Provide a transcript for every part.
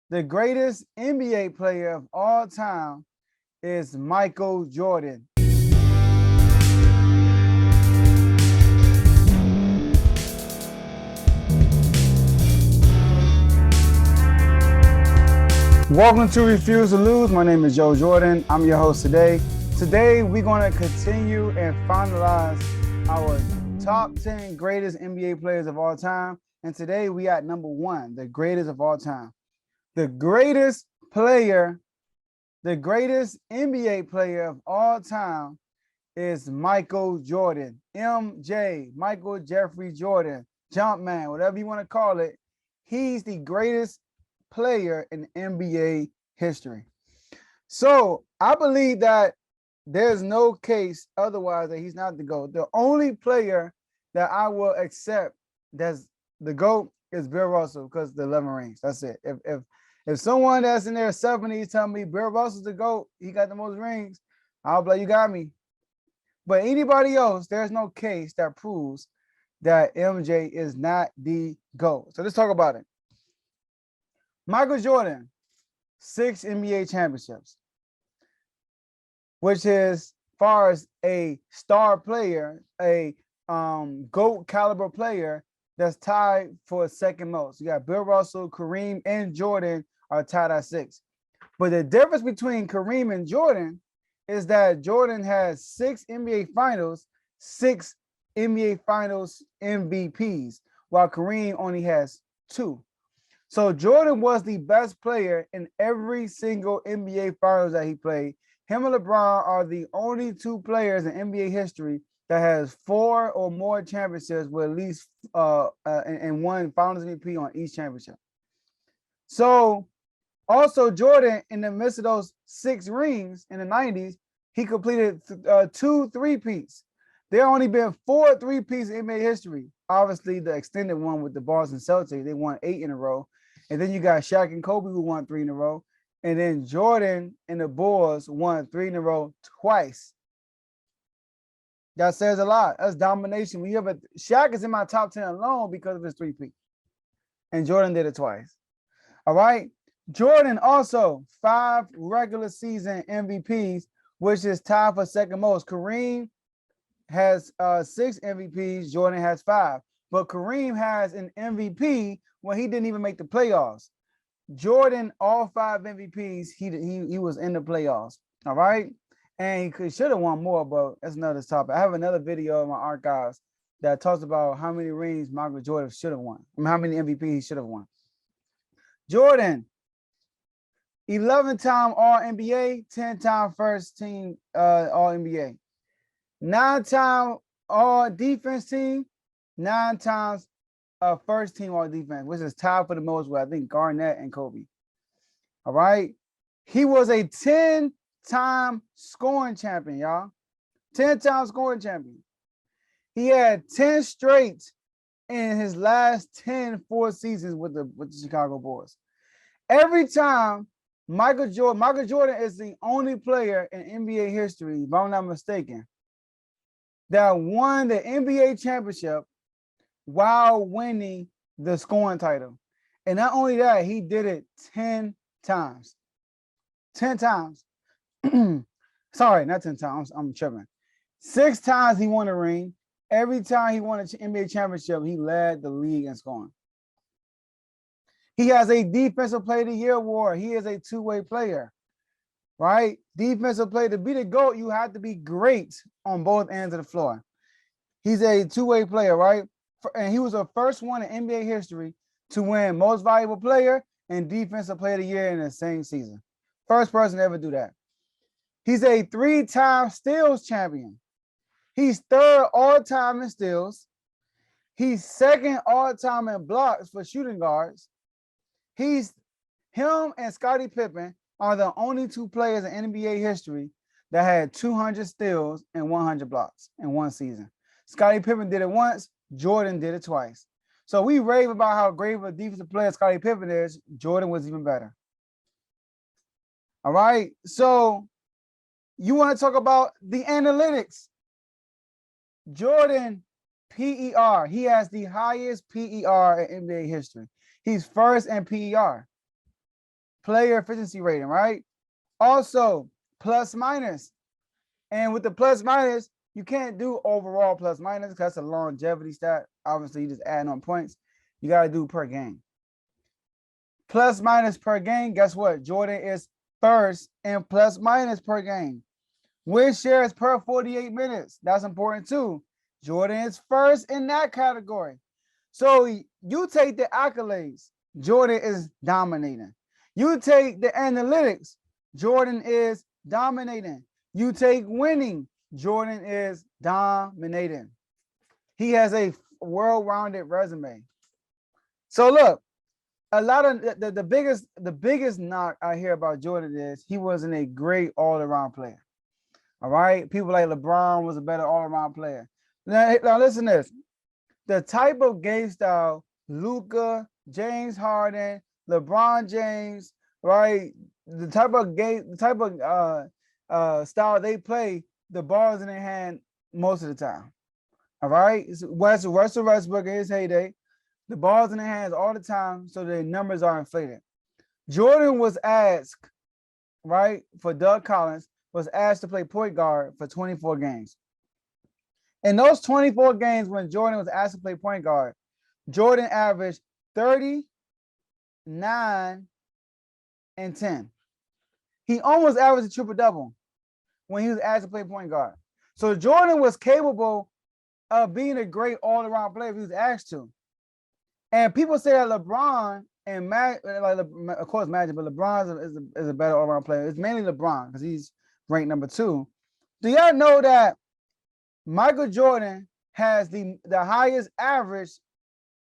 The greatest NBA player of all time is Michael Jordan. Welcome to Refuse to Lose. My name is Joe Jordan. I'm your host today. Today, we're going to continue and finalize our top 10 greatest NBA players of all time. And today, we at number one, the greatest of all time. The greatest player, the greatest NBA player of all time is Michael Jordan. MJ, Michael Jeffrey Jordan, Jumpman, whatever you want to call it. He's the greatest player in NBA history. So I believe that there's no case otherwise that he's not the GOAT. The only player that I will accept that's the GOAT is Bill Russell because the 11 rings. That's it. If someone that's in their 70s tell me Bill Russell's the GOAT, he got the most rings, I'll be like, you got me. But anybody else, there's no case that proves that MJ is not the GOAT. So let's talk about it. Michael Jordan, 6 NBA championships, which is far as a star player, a GOAT caliber player that's tied for second most. You got Bill Russell, Kareem, and Jordan are tied at 6. But the difference between Kareem and Jordan is that Jordan has 6 NBA finals, 6 NBA finals MVPs, while Kareem only has 2. So Jordan was the best player in every single NBA finals that he played. Him and LeBron are the only 2 players in NBA history that has 4 or more championships with at least and one finals MVP on each championship. So also Jordan, in the midst of those 6 rings in the 90s, he completed 2 3-peats. There only been 4 3-peats in NBA history. Obviously, the extended one with the Boston Celtics, they won 8 in a row. And then you got Shaq and Kobe who won 3 in a row. And then Jordan and the Bulls won 3 in a row twice. That says a lot. That's domination. When you have Shaq is in my top 10 alone because of his 3-peat. And Jordan did it twice. All right. Jordan also 5 regular season MVPs, which is tied for second most. Kareem has 6 MVPs. Jordan has 5. But Kareem has an MVP when he didn't even make the playoffs. Jordan, all 5 MVPs, he was in the playoffs. All right. And he should have won more, but that's another topic. I have another video in my archives that talks about how many rings Michael Jordan should have won. I mean, how many MVPs he should have won. Jordan, 11-time All-NBA, 10-time first team All-NBA. 9-time All-Defense team, 9 times first team All-Defense, which is tied for the most with, I think, Garnett and Kobe. All right. He was a 10-time scoring champion, y'all. 10-time scoring champion. He had 10 straight in his last 10 4 seasons with the Chicago Bulls. Every time Michael Jordan is the only player in NBA history, if I'm not mistaken, that won the NBA championship while winning the scoring title. And not only that, he did it 10 times. 10 times. Sorry, not 10 times. I'm tripping. 6 times he won a ring. Every time he won an NBA championship, he led the league in scoring. He has a Defensive Player of the Year award. He is a 2-way player, right? Defensive player. To be the GOAT, you have to be great on both ends of the floor. He's a 2-way player, right? And he was the first one in NBA history to win Most Valuable Player and Defensive Player of the Year in the same season. First person to ever do that. He's a 3-time steals champion. He's 3rd all-time in steals. He's 2nd all-time in blocks for shooting guards. Him and Scottie Pippen are the only 2 players in NBA history that had 200 steals and 100 blocks in one season. Scottie Pippen did it once. Jordan did it twice. So we rave about how great of a defensive player Scottie Pippen is. Jordan was even better. All right. So you want to talk about the analytics. Jordan, PER. He has the highest PER in NBA history. He's first in PER. player efficiency rating, right? Also, plus minus. And with the plus minus, you can't do overall plus minus because that's a longevity stat. Obviously, you just add on points. You got to do per game. Plus minus per game, guess what? Jordan is first in plus minus per game. Win shares per 48 minutes. That's important too. Jordan is first in that category. So you take the accolades, Jordan is dominating. You take the analytics, Jordan is dominating. You take winning, Jordan is dominating. He has a well-rounded resume. So look, a lot of the biggest knock I hear about Jordan is he wasn't a great all-around player. All right. People like LeBron was a better all-around player. Now listen to this. The type of game style, Luka, James Harden, LeBron James, right? The type of style they play, the ball's in their hand most of the time. All right. Russell Westbrook in his heyday, the ball's in their hands all the time, so their numbers are inflated. Jordan was asked, right, for Doug Collins, was asked to play point guard for 24 games. In those 24 games when Jordan was asked to play point guard, Jordan averaged 30, 9, and 10. He almost averaged a triple-double when he was asked to play point guard. So Jordan was capable of being a great all-around player if he was asked to. And people say that LeBron and of course Magic, but LeBron is a better all-around player. It's mainly LeBron because he's ranked number 2. Do y'all know that Michael Jordan has the highest average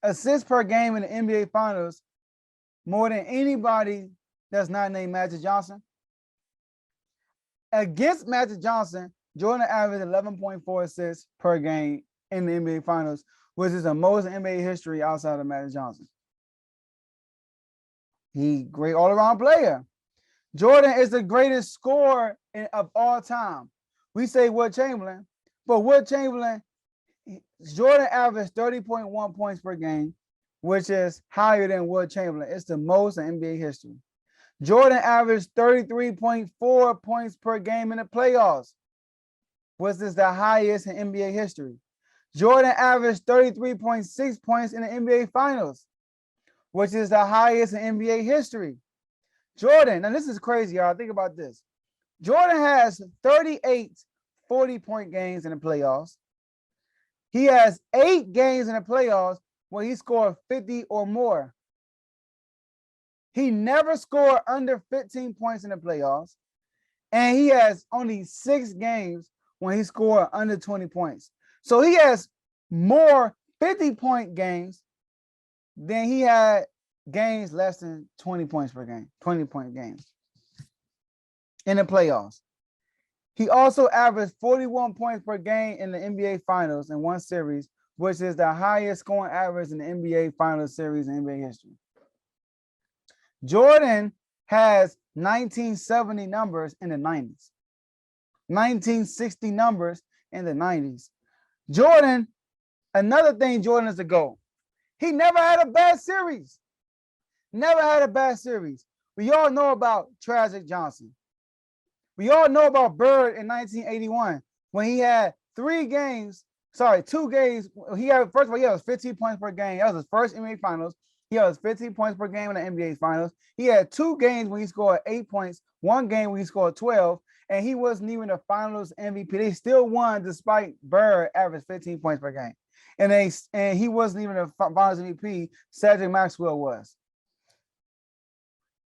assists per game in the NBA Finals, more than anybody that's not named Magic Johnson? Against Magic Johnson, Jordan averaged 11.4 assists per game in the NBA Finals, which is the most in NBA history outside of Magic Johnson. He great all-around player. Jordan is the greatest scorer of all time. We say Wilt Chamberlain, but Wilt Chamberlain, Jordan averaged 30.1 points per game, which is higher than Wilt Chamberlain. It's the most in NBA history. Jordan averaged 33.4 points per game in the playoffs, which is the highest in NBA history. Jordan averaged 33.6 points in the NBA Finals, which is the highest in NBA history. Jordan, now this is crazy, y'all. Think about this. Jordan has 38 40-point games in the playoffs. He has 8 games in the playoffs where he scored 50 or more. He never scored under 15 points in the playoffs. And he has only 6 games when he scored under 20 points. So he has more 50-point games than he had games less than 20 points per game, 20-point games in the playoffs. He also averaged 41 points per game in the NBA Finals in one series, which is the highest scoring average in the NBA Finals series in NBA history. Jordan has 1970 numbers in the 90s, 1960 numbers in the 90s. Jordan, another thing Jordan is a GOAT. He never had a bad series. Never had a bad series. We all know about Tragic Johnson. We all know about Bird in 1981 when he had 2 games. First of all, he had 15 points per game. That was his first NBA Finals. He had 15 points per game in the NBA Finals. He had 2 games when he scored 8 points, 1 game when he scored 12, and he wasn't even the Finals MVP. They still won despite Bird averaged 15 points per game. And he wasn't even the Finals MVP. Cedric Maxwell was.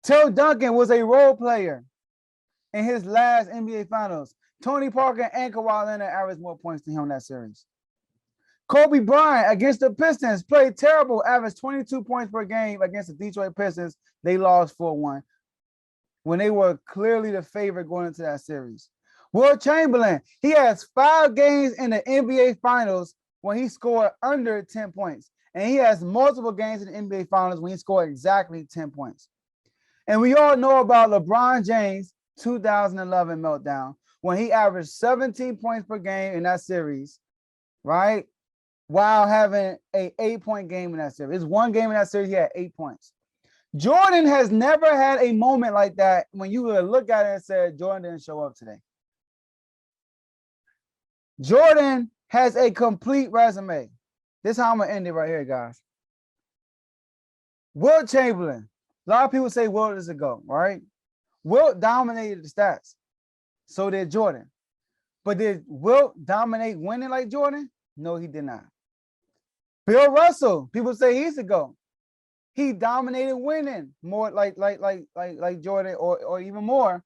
Tim Duncan was a role player in his last NBA Finals. Tony Parker and Kawhi Leonard averaged more points than him in that series. Kobe Bryant against the Pistons played terrible, averaged 22 points per game against the Detroit Pistons. They lost 4-1 when they were clearly the favorite going into that series. Wilt Chamberlain, he has 5 games in the NBA Finals when he scored under 10 points. And he has multiple games in the NBA Finals when he scored exactly 10 points. And we all know about LeBron James' 2011 meltdown when he averaged 17 points per game in that series, right? While having an 8-point game in that series. It's 1 game in that series, he had 8 points. Jordan has never had a moment like that when you would look at it and said, Jordan didn't show up today. Jordan has a complete resume. This is how I'm going to end it right here, guys. Wilt Chamberlain. A lot of people say Wilt is a GOAT, right? Wilt dominated the stats. So did Jordan. But did Wilt dominate winning like Jordan? No, he did not. Bill Russell, people say he's a GOAT. He dominated winning more like Jordan or even more.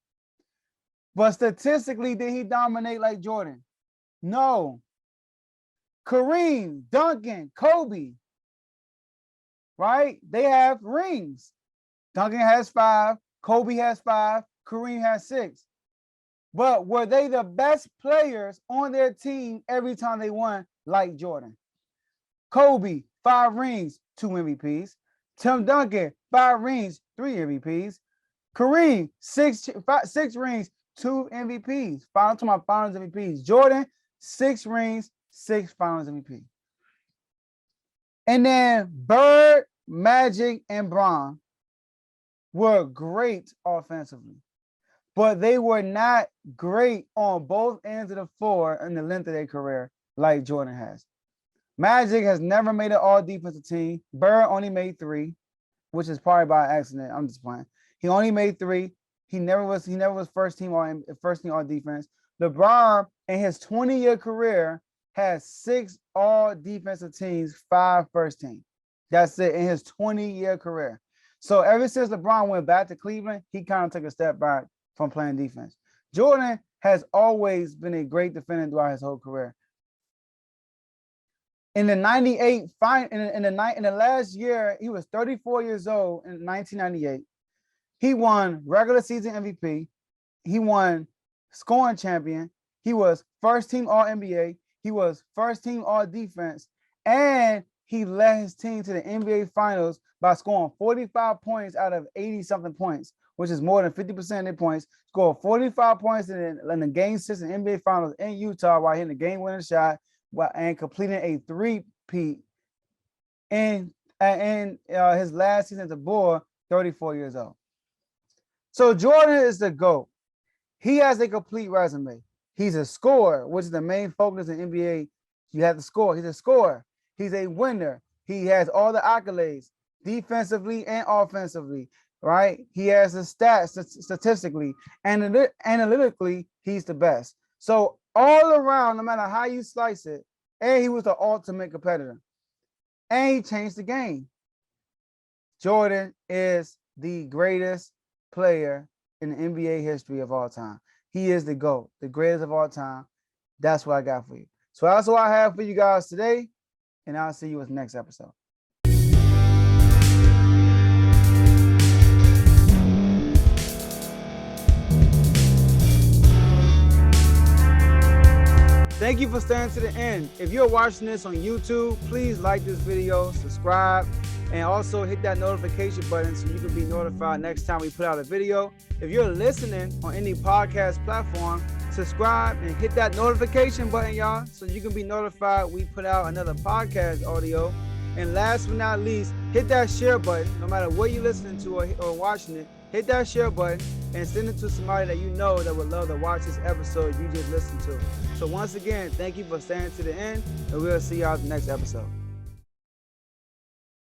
But statistically, did he dominate like Jordan? No. Kareem, Duncan, Kobe, right? They have rings. Duncan has 5, Kobe has 5, Kareem has 6. But were they the best players on their team every time they won like Jordan? Kobe, 5 rings, 2 MVPs. Tim Duncan, 5 rings, 3 MVPs. Kareem, 6 rings, 2 MVPs. To my finals MVPs. Jordan, 6 rings, 6 finals MVP. And then Bird, Magic, and Bron were great offensively, but they were not great on both ends of the floor in the length of their career like Jordan has. Magic has never made an all-defensive team. Bird only made 3, which is probably by accident. I'm just playing. He only made 3. He never was first team all defense. LeBron in his 20-year career has 6 all-defensive teams, 5 first team. That's it in his 20-year career. So ever since LeBron went back to Cleveland, he kind of took a step back from playing defense. Jordan has always been a great defender throughout his whole career. In the 98 in the last year, he was 34 years old in 1998. He won regular season MVP. He won scoring champion. He was first team All-NBA. He was first team All-Defense. And he led his team to the NBA Finals by scoring 45 points out of 80-something points, which is more than 50% of their points. Scored 45 points in the Game 6 in NBA Finals in Utah while hitting the game-winning shot and completing a 3-peat in his last season as a Bull, 34 years old. So Jordan is the GOAT. He has a complete resume. He's a scorer, which is the main focus in NBA. You have to score. He's a scorer. He's a winner. He has all the accolades, defensively and offensively, right? He has the stats statistically. And analytically, he's the best. So all around, no matter how you slice it, and he was the ultimate competitor. And he changed the game. Jordan is the greatest player in the NBA history of all time. He is the GOAT, the greatest of all time. That's what I got for you. So that's what I have for you guys today, and I'll see you in the next episode. Thank you for staying to the end. If you're watching this on YouTube, please like this video, subscribe, and also hit that notification button so you can be notified next time we put out a video. If you're listening on any podcast platform, subscribe and hit that notification button, y'all, so you can be notified we put out another podcast audio. And last but not least, hit that share button. No matter what you're listening to or watching it, hit that share button and send it to somebody that you know that would love to watch this episode you just listened to. So once again, thank you for staying to the end, and we'll see y'all in the next episode.